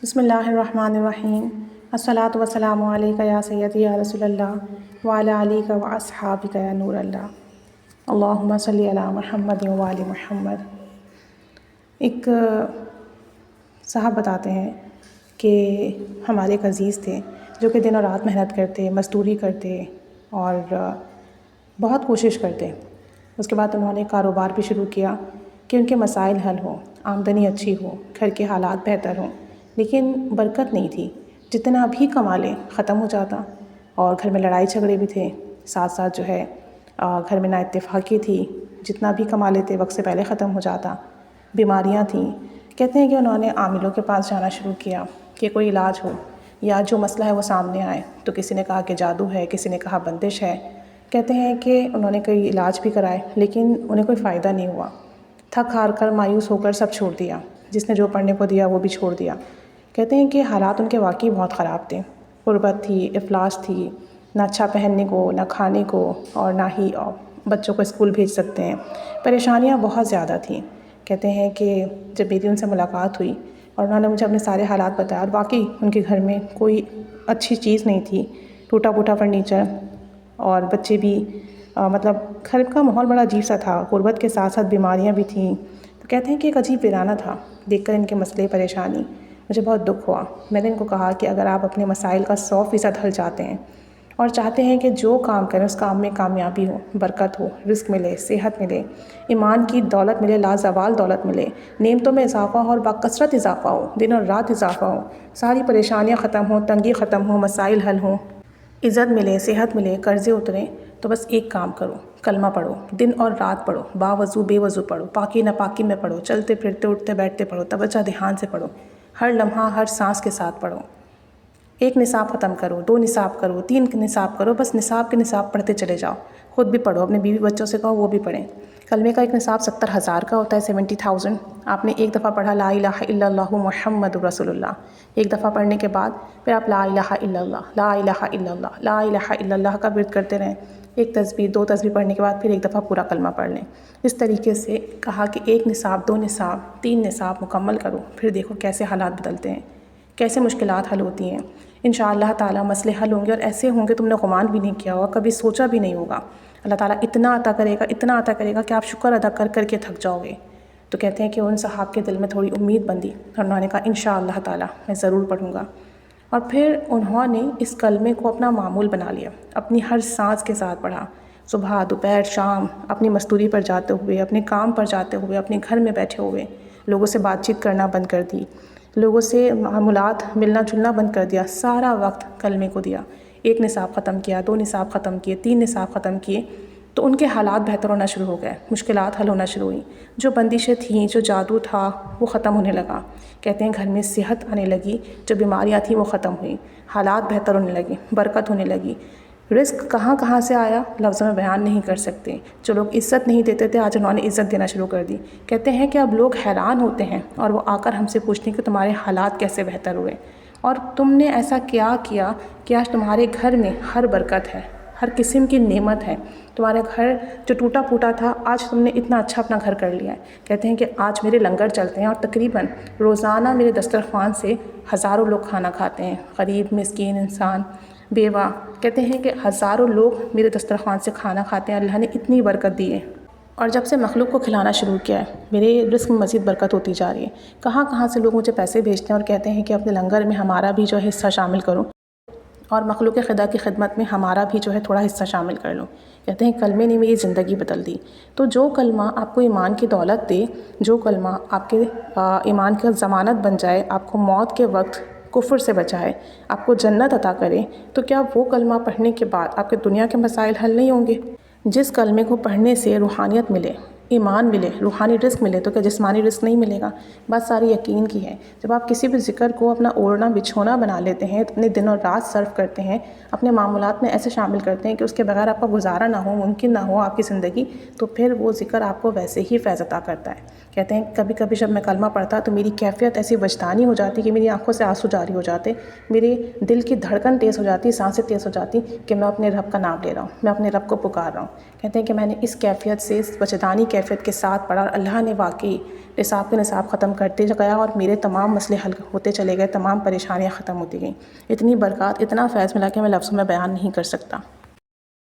بسم اللہ الرحمن الرحیم الصلاۃ والسلام علیک یا سیدی یا رسول اللہ وعلی آلک و اصحابک یا نور اللہ اللہم صلی علی محمد وعلی محمد۔ ایک صاحب بتاتے ہیں کہ ہمارے ایک عزیز تھے جو کہ دن اور رات محنت کرتے، مزدوری کرتے اور بہت کوشش کرتے۔ اس کے بعد انہوں نے کاروبار بھی شروع کیا کہ ان کے مسائل حل ہوں، آمدنی اچھی ہو، گھر کے حالات بہتر ہوں، لیکن برکت نہیں تھی۔ جتنا بھی کما لیں ختم ہو جاتا، اور گھر میں لڑائی جھگڑے بھی تھے، ساتھ ساتھ جو ہے گھر میں نا اتفاقی تھی، جتنا بھی کما لیتے وقت سے پہلے ختم ہو جاتا، بیماریاں تھیں۔ کہتے ہیں کہ انہوں نے عاملوں کے پاس جانا شروع کیا کہ کوئی علاج ہو یا جو مسئلہ ہے وہ سامنے آئے، تو کسی نے کہا کہ جادو ہے، کسی نے کہا بندش ہے۔ کہتے ہیں کہ انہوں نے کئی علاج بھی کرائے لیکن انہیں کوئی فائدہ نہیں ہوا۔ تھک ہار کر مایوس ہو کر سب چھوڑ دیا، جس نے جو پڑھنے کو دیا وہ بھی چھوڑ دیا۔ کہتے ہیں کہ حالات ان کے واقعی بہت خراب تھے، غربت تھی، افلاس تھی، نہ اچھا پہننے کو، نہ کھانے کو، اور نہ ہی بچوں کو اسکول بھیج سکتے ہیں۔ پریشانیاں بہت زیادہ تھیں۔ کہتے ہیں کہ جب میری ان سے ملاقات ہوئی اور انہوں نے مجھے اپنے سارے حالات بتایا، اور واقعی ان کے گھر میں کوئی اچھی چیز نہیں تھی، ٹوٹا پھوٹا فرنیچر، اور بچے بھی مطلب گھر کا ماحول بڑا عجیب سا تھا، غربت کے ساتھ ساتھ بیماریاں بھی تھیں۔ تو کہتے ہیں کہ ایک عجیب ویرانہ تھا۔ دیکھ کر ان کے مسئلے پریشانی مجھے بہت دکھ ہوا۔ میں نے ان کو کہا کہ اگر آپ اپنے مسائل کا 100% حل چاہتے ہیں اور چاہتے ہیں کہ جو کام کریں اس کام میں کامیابی ہو، برکت ہو، رزق ملے، صحت ملے، ایمان کی دولت ملے، لازوال دولت ملے، نعمتوں میں اضافہ ہو اور باکثرت اضافہ ہو، دن اور رات اضافہ ہو، ساری پریشانیاں ختم ہوں، تنگی ختم ہو، مسائل حل ہوں، عزت ملے، صحت ملے، قرضے اتریں، تو بس ایک کام کرو، کلمہ پڑھو، دن اور رات پڑھو، باوضو بے وضو پڑھو، پاکی ناپاکی میں پڑھو، چلتے پھرتے اٹھتے بیٹھتے پڑھو، توجہ دھیان سے پڑھو، ہر لمحہ ہر سانس کے ساتھ پڑھو۔ ایک نصاب ختم کرو، 2 نصاب کرو، 3 نصاب کرو، بس نصاب کے نصاب پڑھتے چلے جاؤ۔ خود بھی پڑھو، اپنے بیوی بچوں سے کہو وہ بھی پڑھیں۔ کلمے کا ایک نصاب 70,000 کا ہوتا ہے، 70,000۔ آپ نے ایک دفعہ پڑھا لا الہ الا اللہ محمد رسول اللہ، ایک دفعہ پڑھنے کے بعد پھر آپ لا الہ الا اللہ، لا الہ الا اللہ، لا الہ الا اللہ کا ورد کرتے رہیں۔ ایک تسبیح 2 تسبیح پڑھنے کے بعد پھر ایک دفعہ پورا کلمہ پڑھ لیں۔ اس طریقے سے کہا کہ 1 نصاب، 2 نصاب، 3 نصاب مکمل کرو، پھر دیکھو کیسے حالات بدلتے ہیں، کیسے مشکلات حل ہوتی ہیں۔ انشاءاللہ تعالیٰ مسئلے حل ہوں گے، اور ایسے ہوں گے تم نے گمان بھی نہیں کیا ہوگا، کبھی سوچا بھی نہیں ہوگا۔ اللہ تعالیٰ اتنا عطا کرے گا، اتنا عطا کرے گا کہ آپ شکر ادا کر کر کے تھک جاؤ گے۔ تو کہتے ہیں کہ ان صحاب کے دل میں تھوڑی امید بندی، اور انہوں نے کہا انشاءاللہ تعالیٰ میں ضرور پڑھوں گا۔ اور پھر انہوں نے اس کلمے کو اپنا معمول بنا لیا، اپنی ہر سانس کے ساتھ پڑھا، صبح دوپہر شام، اپنی مزدوری پر جاتے ہوئے، اپنے کام پر جاتے ہوئے، اپنے گھر میں بیٹھے ہوئے، لوگوں سے بات چیت کرنا بند کر دی، لوگوں سے معاملات ملنا جلنا بند کر دیا، سارا وقت کلمے کو دیا۔ 1 نصاب ختم کیا، 2 نصاب ختم کیے، 3 نصاب ختم کیے، تو ان کے حالات بہتر ہونا شروع ہو گئے، مشکلات حل ہونا شروع ہوئیں، جو بندشیں تھیں، جو جادو تھا وہ ختم ہونے لگا۔ کہتے ہیں گھر میں صحت آنے لگی، جو بیماریاں تھیں وہ ختم ہوئیں، حالات بہتر ہونے لگی، برکت ہونے لگی۔ رزق کہاں کہاں سے آیا لفظوں میں بیان نہیں کر سکتے۔ جو لوگ عزت نہیں دیتے تھے آج انہوں نے عزت دینا شروع کر دی۔ کہتے ہیں کہ اب لوگ حیران ہوتے ہیں اور وہ آ کر ہم سے پوچھتے ہیں کہ تمہارے حالات کیسے بہتر ہوئے، اور تم نے ایسا کیا کیا کہ آج تمہارے گھر میں ہر برکت ہے، ہر قسم کی نعمت ہے۔ تمہارا گھر جو ٹوٹا پھوٹا تھا آج تم نے اتنا اچھا اپنا گھر کر لیا ہے۔ کہتے ہیں کہ آج میرے لنگر چلتے ہیں، اور تقریباً روزانہ میرے دسترخوان سے ہزاروں لوگ کھانا کھاتے ہیں، غریب، مسکین، انسان، بیوہ۔ کہتے ہیں کہ ہزاروں لوگ میرے دسترخوان سے کھانا کھاتے ہیں، اللہ نے اتنی برکت دی ہے۔ اور جب سے مخلوق کو کھلانا شروع کیا ہے میرے رزق میں مزید برکت ہوتی جا رہی ہے۔ کہاں کہاں سے لوگ مجھے پیسے بھیجتے ہیں اور کہتے ہیں کہ اپنے لنگر میں ہمارا بھی جو ہے حصہ شامل کرو، اور مخلوق خدا کی خدمت میں ہمارا بھی جو ہے تھوڑا حصہ شامل کر لو۔ کہتے ہیں کلمے نے میری زندگی بدل دی۔ تو جو کلمہ آپ کو ایمان کی دولت دے، جو کلمہ آپ کے ایمان کی ضمانت بن جائے، آپ کو موت کے وقت کفر سے بچائے، آپ کو جنت عطا کرے، تو کیا وہ کلمہ پڑھنے کے بعد آپ کے دنیا کے مسائل حل نہیں ہوں گے؟ جس کلمے کو پڑھنے سے روحانیت ملے، ایمان ملے، روحانی رزق ملے، تو کیا جسمانی رزق نہیں ملے گا؟ بات ساری یقین کی ہے۔ جب آپ کسی بھی ذکر کو اپنا اوڑھنا بچھونا بنا لیتے ہیں، اپنے دن اور رات صرف کرتے ہیں، اپنے معمولات میں ایسے شامل کرتے ہیں کہ اس کے بغیر آپ کا گزارا نہ ہو، ممکن نہ ہو آپ کی زندگی، تو پھر وہ ذکر آپ کو ویسے ہی فیض عطا کرتا ہے۔ کہتے ہیں کبھی کبھی جب میں کلمہ پڑھتا تو میری کیفیت ایسی وجدانی ہو جاتی کہ میری آنکھوں سے آنسو جاری ہو جاتے، میرے دل کی دھڑکن تیز ہو جاتی، سانسیں تیز ہو جاتی کہ میں اپنے رب کا نام لے رہا ہوں، میں اپنے رب کو پکار رہا ہوں۔ کہتے ہیں کہ میں نے اس کیفیت سے، اس وجدانی کیفیت کیفیت کے ساتھ پڑھا، اور اللہ نے واقعی نصاب کے نصاب ختم کرتے گیا اور میرے تمام مسئلے حل ہوتے چلے گئے، تمام پریشانیاں ختم ہوتی گئیں۔ اتنی برکات، اتنا فیض ملا کہ میں لفظوں میں بیان نہیں کر سکتا۔